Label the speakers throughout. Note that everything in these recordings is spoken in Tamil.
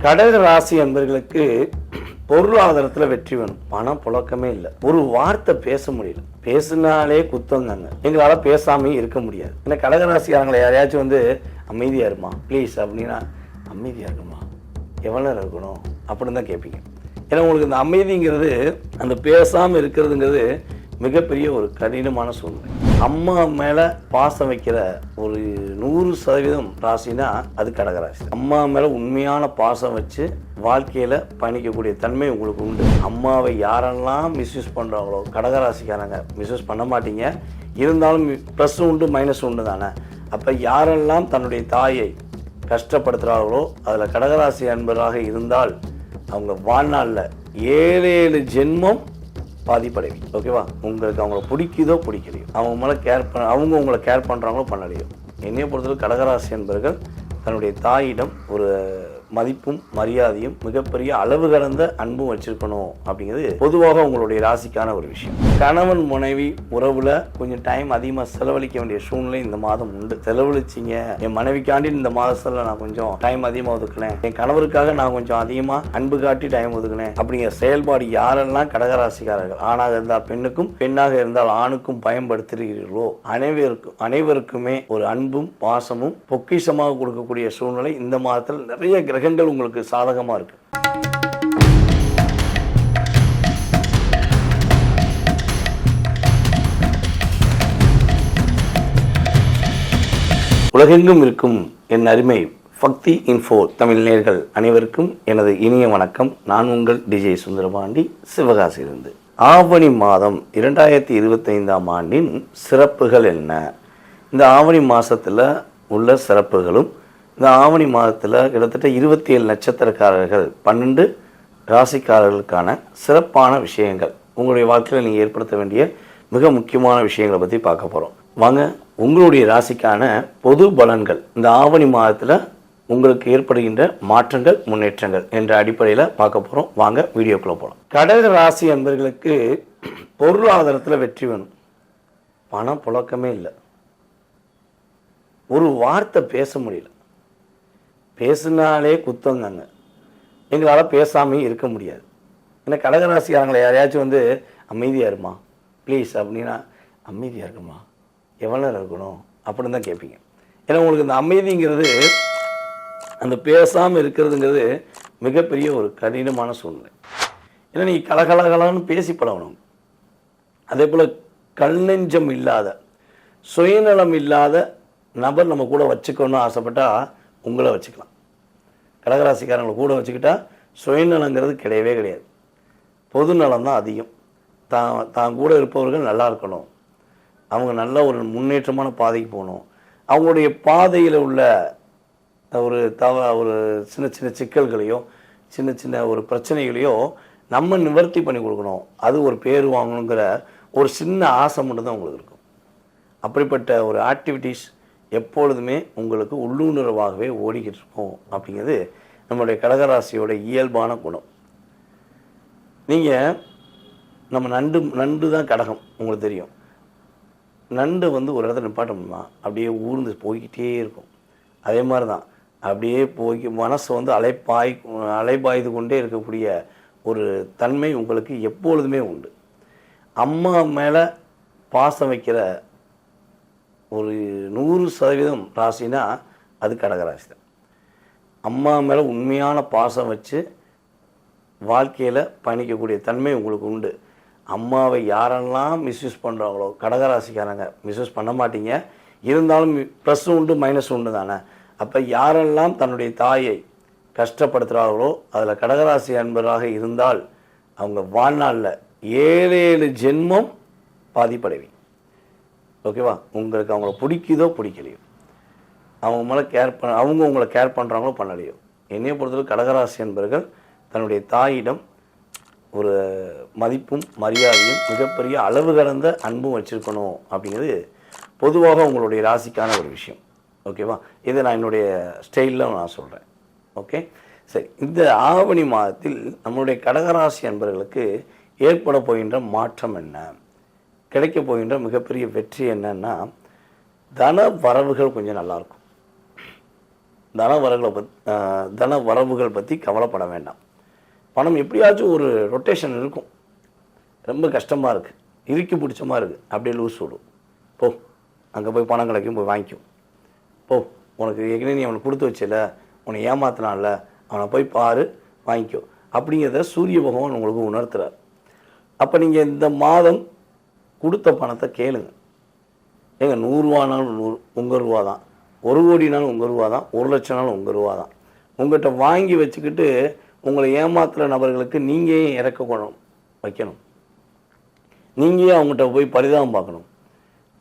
Speaker 1: கடக ராசி என்பர்களுக்கு பொருளாதாரத்தில் வெற்றி வேணும். பணம் புழக்கமே இல்லை. ஒரு வார்த்தை பேச முடியல. பேசினாலே குத்தம் தாங்க. எங்களால பேசாமே இருக்க முடியாது. ஏன்னா கடகராசிக்காரங்களை யாரையாச்சும் வந்து அமைதியா இருமா ப்ளீஸ் அப்படின்னா அமைதியா இருக்குமா எவ்வளோ நேரம் இருக்கணும் அப்படின்னு தான் கேட்பீங்க. ஏன்னா உங்களுக்கு இந்த அமைதிங்கிறது அந்த பேசாமல் இருக்கிறதுங்கிறது மிகப்பெரிய ஒரு கடினமான சூழ்நிலை. அம்மா மேலே பாசம் வைக்கிற ஒரு 100% ராசினா அது கடகராசி. அம்மா மேலே உண்மையான பாசம் வச்சு வாழ்க்கையில் பயணிக்கக்கூடிய தன்மை உங்களுக்கு உண்டு. அம்மாவை யாரெல்லாம் மிஸ்யூஸ் பண்ணுறாங்களோ கடகராசிக்காரங்க மிஸ்யூஸ் பண்ண மாட்டீங்க. இருந்தாலும் ப்ளஸ் உண்டு மைனஸ் உண்டு தானே. அப்போ யாரெல்லாம் தன்னுடைய தாயை கஷ்டப்படுத்துகிறார்களோ அதில் கடகராசி அன்பராக இருந்தால் அவங்க வாழ்நாளில் 7 ஜென்மம் பாதிப்படைவீங்க. ஓகேவா? உங்களுக்கு அவங்கள பிடிக்குதோ பிடிக்கலையோ, அவங்க மேலே அவங்க உங்களை கேர் பண்ணுறாங்களோ பண்ணலையோ, என்னைய பொறுத்தவரை கடகராசி என்பவர்கள் தன்னுடைய தாயிடம் ஒரு மதிப்பும் மரியாதையும் மிகப்பெரிய அளவு கடந்த அன்பும் வச்சிருக்கணும் அப்படிங்கிறது பொதுவாக உங்களுடைய ராசிக்கான ஒரு விஷயம். கணவன் மனைவி உறவுல கொஞ்சம் டைம் அதிகமாக செலவழிக்க வேண்டிய சூழ்நிலை இந்த மாதம் உண்டு. செலவழிச்சிங்க, என் மனைவிக்காண்டி இந்த மாதத்துல நான் கொஞ்சம் டைம் அதிகமாக ஒதுக்கினேன், என் கணவருக்காக நான் கொஞ்சம் அதிகமாக அன்பு காட்டி டைம் ஒதுக்கினேன் அப்படிங்கிற செயல்பாடு யாரெல்லாம் கடகராசிக்காரர்கள் ஆணாக இருந்தால் பெண்ணுக்கும், பெண்ணாக இருந்தால் ஆணுக்கும் பயன்படுத்துகிறீர்களோ அனைவருக்குமே ஒரு அன்பும் பாசமும் பொக்கிஷமாக கொடுக்கக்கூடிய சூழ்நிலை இந்த மாதத்தில் நிறைய கிரகங்கள் உங்களுக்கு சாதகமா இருக்கு. உலகெங்கும் இருக்கும் என் அருமை பக்தி இன்ஃபோ தமிழ் நேயர்கள் அனைவருக்கும் எனது இனிய வணக்கம். நான் உங்கள் டிஜே சுந்தரபாண்டி, சிவகாசியிலிருந்து. ஆவணி மாதம் 2025ஆம் ஆண்டின் சிறப்புகள் என்ன? இந்த ஆவணி மாசத்துல உள்ள சிறப்புகளும், இந்த ஆவணி மாதத்தில் கிட்டத்தட்ட 27 நட்சத்திரக்காரர்கள் 12 ராசிக்காரர்களுக்கான சிறப்பான விஷயங்கள், உங்களுடைய வாழ்க்கையில் நீங்கள் ஏற்படுத்த வேண்டிய மிக முக்கியமான விஷயங்களை பற்றி பார்க்க போகிறோம். வாங்க, உங்களுடைய ராசிக்கான பொது பலன்கள் இந்த ஆவணி மாதத்தில் உங்களுக்கு ஏற்படுகின்ற மாற்றங்கள், முன்னேற்றங்கள் என்ற அடிப்படையில் பார்க்க போகிறோம். வாங்க வீடியோக்குள்ளே போகலாம். கடக ராசி என்பவர்களுக்கு பொருளாதாரத்தில் வெற்றி வேணும். பணம் புழக்கமே இல்லை. ஒரு வார்த்தை பேச முடியல. பேசினாலே குத்தம் தாங்க. எங்களால் பேசாமே இருக்க முடியாது. ஏன்னா கடகராசிக்காரங்களை யாரையாச்சும் வந்து அமைதியாக இருமா ப்ளீஸ் அப்படின்னா அமைதியாக இருக்குமா எவ்வளோ நேரம் இருக்கணும் அப்படின்னு தான் கேட்பீங்க. ஏன்னா உங்களுக்கு இந்த அமைதிங்கிறது, அந்த பேசாமல் இருக்கிறதுங்கிறது மிகப்பெரிய ஒரு கடினமான சூழ்நிலை. ஏன்னா நீங்கள் கலகலகலான்னு பேசி பழகணும். அதே போல் கல்நெஞ்சம் இல்லாத, சுயநலம் இல்லாத நபர் நம்ம கூட வச்சுக்கணும்னு ஆசைப்பட்டா உங்களை வச்சுக்கலாம். கடகராசிக்காரங்களை கூட வச்சுக்கிட்டா சுயநலங்கிறது கிடையவே கிடையாது. பொது நலம் தான் அதிகம். தான் கூட இருப்பவர்கள் நல்லா இருக்கணும், அவங்க நல்ல ஒரு முன்னேற்றமான பாதைக்கு போகணும், அவங்களுடைய பாதையில் உள்ள ஒரு சின்ன சின்ன சிக்கல்களையோ சின்ன சின்ன ஒரு பிரச்சனைகளையோ நம்ம நிவர்த்தி பண்ணி கொடுக்கணும், அது ஒரு பேர் வாங்கணுங்கிற ஒரு சின்ன ஆசை மட்டும்தான் உங்களுக்கு இருக்கும். அப்படிப்பட்ட ஒரு ஆக்டிவிட்டீஸ் எப்பொழுதுமே உங்களுக்கு உள்ளுணர்வாகவே ஓடிக்கிட்டு இருக்கும் அப்படிங்கிறது நம்மளுடைய கடகராசியோட இயல்பான குணம். நீங்கள் நம்ம நண்டு தான் கடகம், உங்களுக்கு தெரியும். நண்டு வந்து ஒரு இடத்துல நிப்பாட்டோம்னா அப்படியே ஊர்ந்து போய்கிட்டே இருக்கும். அதே மாதிரி தான் அப்படியே மனசு வந்து அலைபாய்ந்து கொண்டே இருக்கக்கூடிய ஒரு தன்மை உங்களுக்கு எப்பொழுதுமே உண்டு. அம்மா மேலே பாசம் வைக்கிற ஒரு 100% ராசினா அது கடகராசி தான். அம்மா மேலே உண்மையான பாசம் வச்சு வாழ்க்கையில் பயணிக்கக்கூடிய தன்மை உங்களுக்கு உண்டு. அம்மாவை யாரெல்லாம் மிஸ்யூஸ் பண்ணுறாங்களோ கடகராசிக்காரங்க மிஸ்யூஸ் பண்ண மாட்டீங்க. இருந்தாலும் ப்ளஸ் உண்டு மைனஸ் உண்டு தானே. அப்போ யாரெல்லாம் தன்னுடைய தாயை கஷ்டப்படுத்துகிறார்களோ அதில் கடகராசி அன்பராக இருந்தால் அவங்க வாழ்நாளில் 7 ஜென்மம் பாதிப்படைவீங்க. ஓகேவா? உங்களுக்கு அவங்கள பிடிக்குதோ பிடிக்கலையோ, அவங்க மேலே அவங்க உங்களை கேர் பண்ணுறாங்களோ பண்ணலையோ, என்னைய பொறுத்தவரை கடகராசி என்பவர்கள் தன்னுடைய தாயிடம் ஒரு மதிப்பும் மரியாதையும் மிகப்பெரிய அளவு கடந்த அன்பும் வச்சுருக்கணும் அப்படிங்கிறது பொதுவாக உங்களுடைய ராசிக்கான ஒரு விஷயம். ஓகேவா? இதை நான் என்னுடைய ஸ்டைலில் நான் சொல்கிறேன். ஓகே, சரி. இந்த ஆவணி மாதத்தில் நம்மளுடைய கடகராசி அன்பர்களுக்கு ஏற்பட போகின்ற மாற்றம் என்ன, கிடைக்க போகின்ற மிகப்பெரிய வெற்றி என்னன்னா, தன வரவுகள் கொஞ்சம் நல்லாயிருக்கும். தன வரவுகள் பற்றி கவலைப்பட வேண்டாம். பணம் எப்படியாச்சும் ஒரு ரொட்டேஷன் இருக்கும். ரொம்ப கஷ்டமாக இருக்குது, இறுக்கி பிடிச்ச மாதிரி இருக்குது, அப்படியே லூஸ் விடும். போ, அங்கே போய் பணம் கிடைக்கும், போய் வாங்கிக்கும். போ, உனக்கு ஏற்கனவே நீ அவனுக்கு கொடுத்து வச்சல, உன்னை ஏமாத்தினான்ல, அவனை போய் பாரு, வாங்கிக்கோ அப்படிங்கிறத சூரிய பகவான் உங்களுக்கு உணர்த்துறார். அப்போ நீங்கள் இந்த மாதம் கொடுத்த பணத்தை கேளுங்க. ஏங்க 100 ரூபானாலும் 100 உங்கள் ரூபா தான், 1 கோடினாலும் உங்கள் ரூபா தான், 1 லட்சம்னாலும் உங்கள் ரூபா தான். உங்கள்கிட்ட வாங்கி வச்சுக்கிட்டு உங்களை ஏமாத்துகிற நபர்களுக்கு நீங்கள் ஏன் இறக்க வைக்கணும்? நீங்கள் ஏன் அவங்ககிட்ட போய் பரிதாபம் பார்க்கணும்?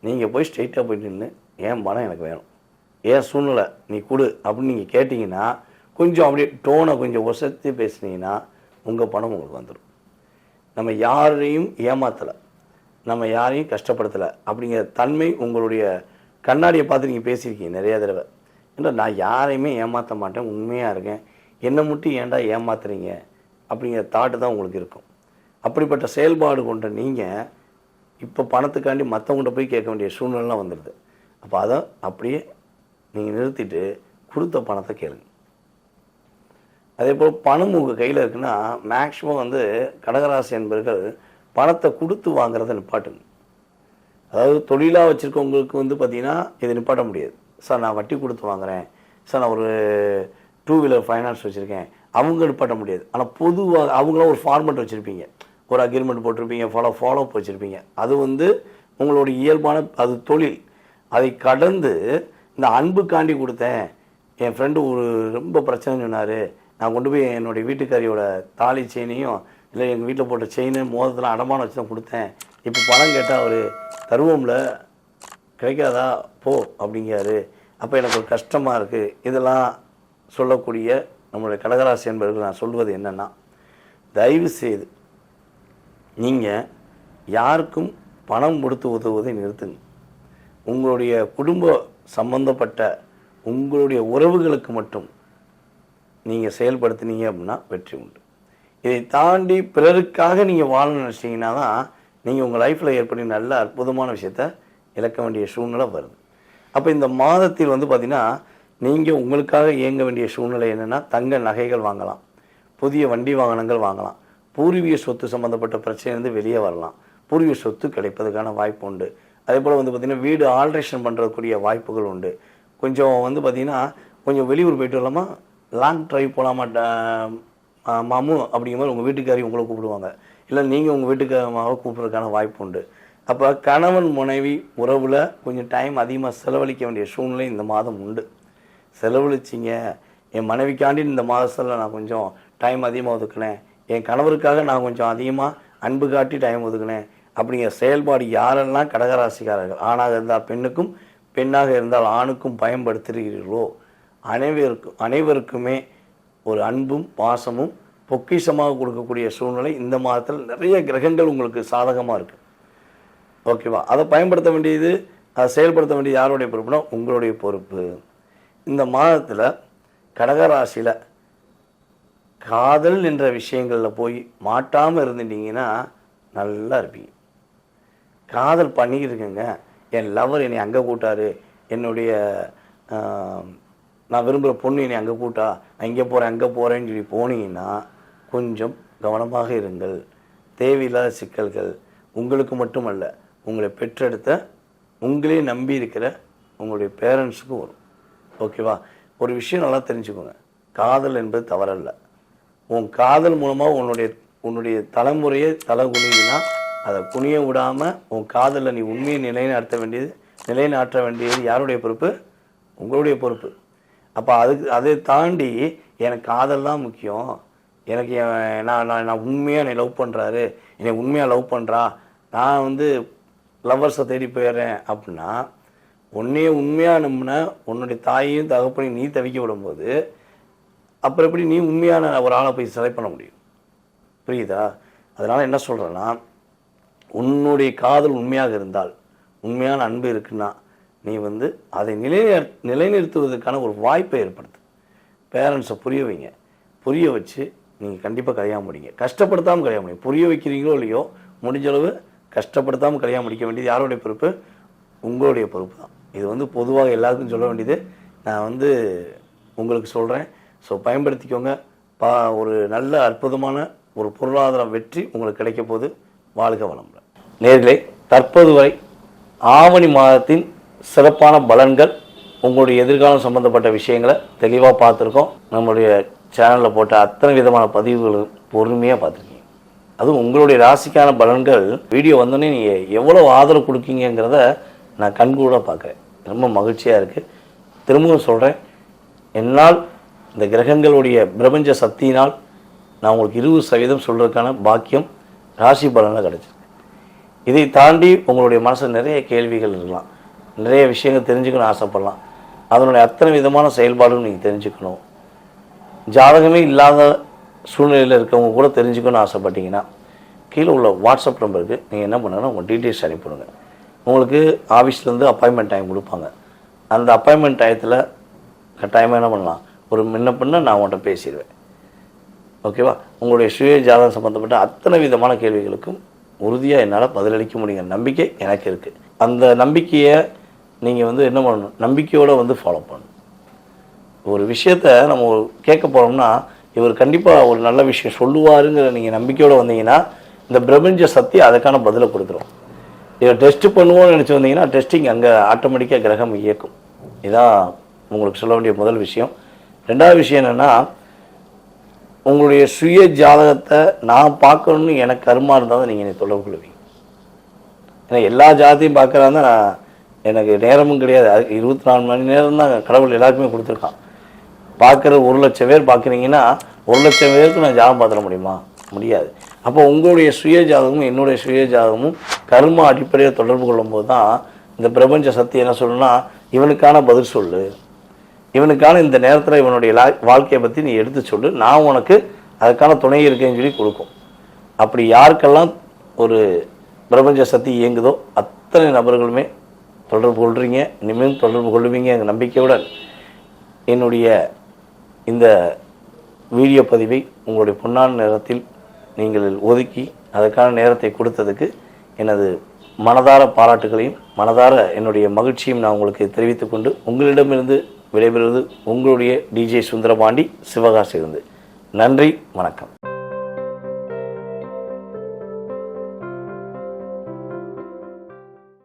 Speaker 1: நீங்கள் போய் ஸ்ட்ரெயிட்டாக போய் நின்று ஏன் பணம் எனக்கு வேணும், ஏன் சூழ்நிலை நீ கொடு அப்படின்னு நீங்கள் கேட்டிங்கன்னா, கொஞ்சம் அப்படியே டோனை கொஞ்சம் ஒசத்தி பேசுனீங்கன்னா உங்கள் பணம் உங்களுக்கு வந்துடும். நம்ம யாரையும் ஏமாத்தலை, நம்ம யாரையும் கஷ்டப்படுத்தலை அப்படிங்கிற தன்மை உங்களுடைய கண்ணாடியை பார்த்து நீங்கள் பேசியிருக்கீங்க நிறைய தடவை. ஏன்னா நான் யாரையுமே ஏமாற்ற மாட்டேன், உண்மையாக இருக்கேன், என்னை மட்டும் ஏன்டா ஏமாத்துறீங்க அப்படிங்கிற தாட்டு தான் உங்களுக்கு இருக்கும். அப்படிப்பட்ட செயல்பாடு கொண்ட நீங்கள் இப்போ பணத்துக்காண்டி மற்றவங்கள்ட்ட போய் கேட்க வேண்டிய சூழ்நிலைலாம் வந்துடுது. அப்போ அதை அப்படியே நீங்கள் நிறுத்திட்டு கொடுத்த பணத்தை கேளுங்க. அதே போல் பணம் உங்கள் கையில் இருக்குன்னா மேக்ஸிமம் கடகராசி என்பவர்கள் பணத்தை கொடுத்து வாங்குறத நிப்பாட்டுங்க. அதாவது தொழிலாக வச்சுருக்கவங்களுக்கு பார்த்தீங்கன்னா இதை நிப்பாட்ட முடியாது. சார் நான் வட்டி கொடுத்து வாங்குகிறேன், சார் நான் ஒரு 2 வீலர் ஃபைனான்ஸ் வச்சுருக்கேன், அவங்க நிப்பாட்ட முடியாது. ஆனால் பொதுவாக அவங்களாம் ஒரு ஃபார்மெட் வச்சுருப்பீங்க, ஒரு அக்ரிமெண்ட் போட்டிருப்பீங்க, ஃபாலோ அப் வச்சுருப்பீங்க. அது உங்களுடைய இயல்பான அது தொழில். அதை கடந்து இந்த அன்புக்காண்டி கொடுத்தேன், என் ஃப்ரெண்டு ஒரு ரொம்ப பிரச்சனை சொன்னார், நான் கொண்டு போய் என்னுடைய வீட்டுக்காரியோட தாலி செயினையும் இல்லை எங்கள் வீட்டில் போட்ட செயின் மோதத்தில் அடமானம் வச்சு தான் கொடுத்தேன், இப்போ பணம் கேட்டால் அவர் தருவோம்ல, கிடைக்காதா போ அப்படிங்கிறாரு, அப்போ எனக்கு ஒரு கஷ்டமாக இருக்குது. இதெல்லாம் சொல்லக்கூடிய நம்மளுடைய கடகராசி என்பவர்கள் நான் சொல்வது என்னென்னா, தயவு செய்து நீங்கள் யாருக்கும் பணம் கொடுத்து உதவுவதை நிறுத்துங்க. உங்களுடைய குடும்ப சம்பந்தப்பட்ட உங்களுடைய உறவுகளுக்கு மட்டும் நீங்கள் செயல்படுத்தினீங்க அப்படின்னா வெற்றி உண்டு. இதை தாண்டி பிறருக்காக நீங்கள் வாழ நினச்சிங்கன்னா தான் நீங்கள் உங்கள் லைஃப்பில் ஏற்படி நல்ல அற்புதமான விஷயத்த இழக்க வேண்டிய சூழ்நிலை வருது. அப்போ இந்த மாதத்தில் பார்த்திங்கன்னா நீங்கள் உங்களுக்காக இயங்க வேண்டிய சூழ்நிலை என்னென்னா, தங்க நகைகள் வாங்கலாம், புதிய வண்டி வாகனங்கள் வாங்கலாம், பூர்வீக சொத்து சம்மந்தப்பட்ட பிரச்சனையிலேருந்து வெளியே வரலாம், பூர்வீக சொத்து கிடைப்பதுக்கான வாய்ப்பு உண்டு. அதே போல் பார்த்திங்கன்னா வீடு ஆல்ட்ரேஷன் பண்ணுறக்கூடிய வாய்ப்புகள் உண்டு. கொஞ்சம் பார்த்திங்கன்னா கொஞ்சம் வெளியூர் போய்ட்டு வரலாமா, லாங் ட்ரைவ் போகலாமா மாமு அப்படிங்கிற மாதிரி உங்கள் வீட்டுக்காரி உங்களை கூப்பிடுவாங்க, இல்லை நீங்கள் உங்கள் வீட்டுக்காரமாக கூப்பிட்றதுக்கான வாய்ப்பு உண்டு. அப்போ கணவன் மனைவி உறவில் கொஞ்சம் டைம் அதிகமாக செலவழிக்க வேண்டிய சூழ்நிலை இந்த மாதம் உண்டு. செலவழிச்சிங்க, என் மனைவிக்காண்டி இந்த மாதத்தில் நான் கொஞ்சம் டைம் அதிகமாக ஒதுக்கினேன், என் கணவருக்காக நான் கொஞ்சம் அதிகமாக அன்பு காட்டி டைம் ஒதுக்கினேன் அப்படிங்கிற செயல்பாடு யாரெல்லாம் கடகராசிக்காரர்கள், ஆணாக இருந்தால் பெண்ணுக்கும், பெண்ணாக இருந்தால் ஆணுக்கும் பயன்படுத்துகிறீர்களோ அனைவருக்குமே ஒரு அன்பும் பாசமும் பொக்கிஷமாக கொடுக்கக்கூடிய சூழ்நிலை இந்த மாதத்தில் நிறைய கிரகங்கள் உங்களுக்கு சாதகமாக இருக்குது. ஓகேவா? அதை பயன்படுத்த வேண்டியது, அதை செயல்படுத்த வேண்டியது யாருடைய பொறுப்புனா உங்களுடைய பொறுப்பு. இந்த மாதத்தில் கடகராசியில் காதல் என்ற விஷயங்களில் போய் மாட்டாமல் இருந்துட்டீங்கன்னா நல்லா இருப்பீங்க. காதல் பண்ணிக்கிட்டு இருக்கேங்க, என் லவர் என்னை அங்கே கூட்டாரு, என்னுடைய நான் விரும்புகிற பொண்ணு என்னை அங்கே கூட்டா, நான் இங்கே போகிறேன் அங்கே போகிறேன்னு சொல்லி போனீங்கன்னா கொஞ்சம் கவனமாக இருங்கள். தேவையில்லாத சிக்கல்கள் உங்களுக்கு மட்டுமல்ல, உங்களை பெற்றெடுத்த உங்களே நம்பி இருக்கிற உங்களுடைய பேரண்ட்ஸுக்கும் வரும். ஓகேவா? ஒரு விஷயம் நல்லா தெரிஞ்சுக்கோங்க, காதல் என்பது தவறல்ல. உன் காதல் மூலமாக உன்னுடைய தலைமுறையை தலை குனிதுன்னா அதை குனிய விடாமல் உன் காதலில் நீ உண்மையை நிலைநாட்ட வேண்டியது யாருடைய பொறுப்பு? உங்களுடைய பொறுப்பு. அப்போ அதை தாண்டி எனக்கு காதல் தான் முக்கியம், எனக்கு நான் உண்மையாக என்னை லவ் பண்ணுறாரு, என்னை உண்மையாக லவ் பண்ணுறா, நான் லவ்வர்ஸை தேடி போயிடுறேன் அப்படின்னா, உன்னையே உண்மையாக நம்பின உன்னுடைய தாயையும் தகப்பனையும் நீ தவிக்க விடும்போது அப்புறம் எப்படி நீ உண்மையான ஒரு ஆளை போய் செலக்ட் பண்ண முடியும்? புரியுதா? அதனால் என்ன சொல்கிறேன்னா, உன்னுடைய காதல் உண்மையாக இருந்தால், உண்மையான அன்பு இருக்குன்னா நீ அதை நிலைநிறுத்துவதற்கான ஒரு வாய்ப்பை ஏற்படுத்து. பேரண்ட்ஸை புரிய வைங்க, புரிய வச்சு நீங்கள் கண்டிப்பாக கல்யாணம் முடிங்க. கஷ்டப்படுத்தாமல் கல்யாணம் முடியும். புரிய வைக்கிறீங்களோ இல்லையோ, முடிஞ்சளவு கஷ்டப்படுத்தாமல் கல்யாணம் முடிக்க வேண்டியது யாருடைய பொறுப்பு? உங்களுடைய பொறுப்பு தான். இது பொதுவாக எல்லாருக்கும் சொல்ல வேண்டியது. நான் உங்களுக்கு சொல்கிறேன். ஸோ பயன்படுத்திக்கோங்க. ஒரு நல்ல அற்புதமான ஒரு பொருளாதார வெற்றி உங்களுக்கு கிடைக்க போது. வாழ்க வளமுடன். நேர்களே, தற்போது வரை ஆவணி மாதத்தின் சிறப்பான பலன்கள், உங்களுடைய எதிர்காலம் சம்பந்தப்பட்ட விஷயங்களை தெளிவாக பார்த்துருக்கோம். நம்மளுடைய சேனலில் போட்ட அத்தனை விதமான பதிவுகளும் பொறுமையாக பார்த்துருக்கீங்க. அதுவும் உங்களுடைய ராசிக்கான பலன்கள் வீடியோ வந்தோடனே நீங்கள் எவ்வளோ ஆதரவு கொடுக்கீங்கிறத நான் கண்கூட பார்க்குறேன். ரொம்ப மகிழ்ச்சியாக இருக்குது. திரும்பவும் சொல்கிறேன், என்னால் இந்த கிரகங்களுடைய பிரபஞ்ச சக்தியினால் நான் உங்களுக்கு 20% சொல்கிறதுக்கான பாக்கியம் ராசி பலனில் கிடச்சிருக்கு. இதை தாண்டி உங்களுடைய மனசில் நிறைய கேள்விகள் இருக்கலாம், நிறைய விஷயங்கள் தெரிஞ்சுக்கணும்னு ஆசைப்படலாம். அதனுடைய அத்தனை விதமான செயல்பாடும் நீங்கள் தெரிஞ்சுக்கணும். ஜாதகமே இல்லாத சூழ்நிலையில் இருக்கவங்க கூட தெரிஞ்சுக்கணும்னு ஆசைப்பட்டீங்கன்னா கீழே உள்ள வாட்ஸ்அப் நம்பருக்கு நீங்கள் என்ன பண்ணுங்கன்னா உங்கள் டீட்டெயில்ஸ் அனுப்பிவிடுங்க. உங்களுக்கு ஆஃபீஸ்லேருந்து அப்பாயின்மெண்ட் டைம் கொடுப்பாங்க. அந்த அப்பாயின்மெண்ட் டயத்தில் கட்டாயமாக என்ன பண்ணலாம், ஒரு முன்ன பின்ன நான் உங்கள்கிட்ட பேசிடுவேன். ஓகேவா? உங்களுடைய சுய ஜாதகம் சம்மந்தப்பட்ட அத்தனை விதமான கேள்விகளுக்கும் உறுதியாக என்னால் பதிலளிக்க முடியுங்கிற நம்பிக்கை எனக்கு இருக்குது. அந்த நம்பிக்கையை நீங்கள் என்ன பண்ணணும், நம்பிக்கையோடு ஃபாலோ பண்ணணும். ஒரு விஷயத்தை நம்ம கேட்க போகிறோம்னா இவர் கண்டிப்பாக ஒரு நல்ல விஷயம் சொல்லுவாருங்கிற நீங்கள் நம்பிக்கையோடு வந்தீங்கன்னா இந்த பிரபஞ்ச சக்தி அதுக்கான பதிலை கொடுத்துரும். இதை டெஸ்ட் பண்ணுவோம்னு நினச்சி வந்தீங்கன்னா டெஸ்டிங் அங்கே ஆட்டோமேட்டிக்காக கிரகம் இயக்கும். இதுதான் உங்களுக்கு சொல்ல வேண்டிய முதல் விஷயம். ரெண்டாவது விஷயம் என்னென்னா, உங்களுடைய சுய ஜாதகத்தை நான் பார்க்கணுன்னு எனக்கு கருமா இருந்தால் தான் நீங்கள் என்னை தொடர்பு கொள்வீங்க. ஏன்னா எல்லா ஜாதத்தையும் பார்க்குறாங்க, நான் எனக்கு நேரமும் கிடையாது. 24 மணி நேரம் தான் கடவுள் எல்லாருக்குமே கொடுத்துருக்கான். பார்க்குற 1,00,000 பேர் பார்க்குறீங்கன்னா 1,00,000 பேருக்கு நான் ஜாதகம் பார்த்துட முடியுமா? முடியாது. அப்போ உங்களுடைய சுய ஜாதகமும் என்னுடைய சுய ஜாதகமும் கர்ம அடிப்படையில் தொடர்பு கொள்ளும்போது தான் இந்த பிரபஞ்ச சக்தி என்ன சொல்லணும்னா, இவனுக்கான பதில் சொல்லு, இவனுக்கான இந்த நேரத்தில் இவனுடைய வாழ்க்கையை பற்றி நீ எடுத்து சொல்லு, நான் உனக்கு அதுக்கான துணை இருக்கேன்னு சொல்லி கொடுக்கும். அப்படி யாருக்கெல்லாம் ஒரு பிரபஞ்ச சக்தி இயங்குதோ அத்தனை நபர்களுமே தொடர்பு கொள்கிறீங்க, இனிமேல் தொடர்பு கொள்ளுவீங்க என்ற நம்பிக்கையுடன் என்னுடைய இந்த வீடியோ பதிவை உங்களுடைய பொன்னான நேரத்தில் நீங்கள் ஒதுக்கி அதற்கான நேரத்தை கொடுத்ததுக்கு எனது மனதார பாராட்டுகளையும் மனதார என்னுடைய மகிழ்ச்சியும் நான் உங்களுக்கு தெரிவித்துக்கொண்டு உங்களிடமிருந்து விடைபெறுவது உங்களுடைய DJ சுந்தரபாண்டி, சிவகாசியிலிருந்து. நன்றி, வணக்கம்.